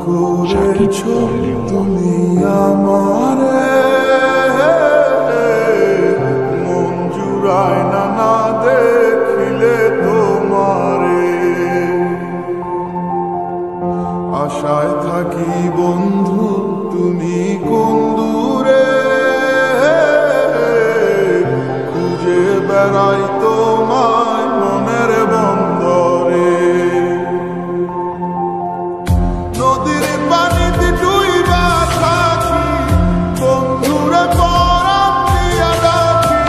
করেছো তুমি আমারে, মন জুড়ায় না না দেখিলে তোমারে। আশায় থাকি বন্ধু তুমি কোন দূরে, খুঁজে বেড়াই তোমায় মনের বন্দরে। নদীর পানিতে ডুইবা থাকি, বন্ধুরে পরাণ দিয়া ডাকি,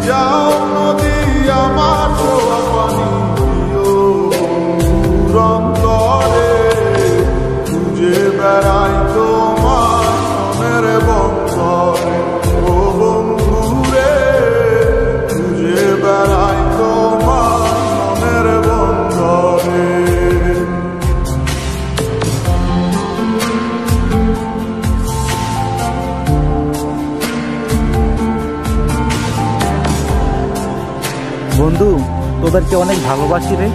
যাও নদী আমার ছোঁয়া পানি দিও বন্ধুর অন্তরে। খুঁজে বেড়াই তোমার মনের বন্দরে, ও বন্ধুরে খুঁজে বেড়াই তোমার মনের বন্দরে। বন্ধু, তোদেরকে অনেক ভালোবাসি রে।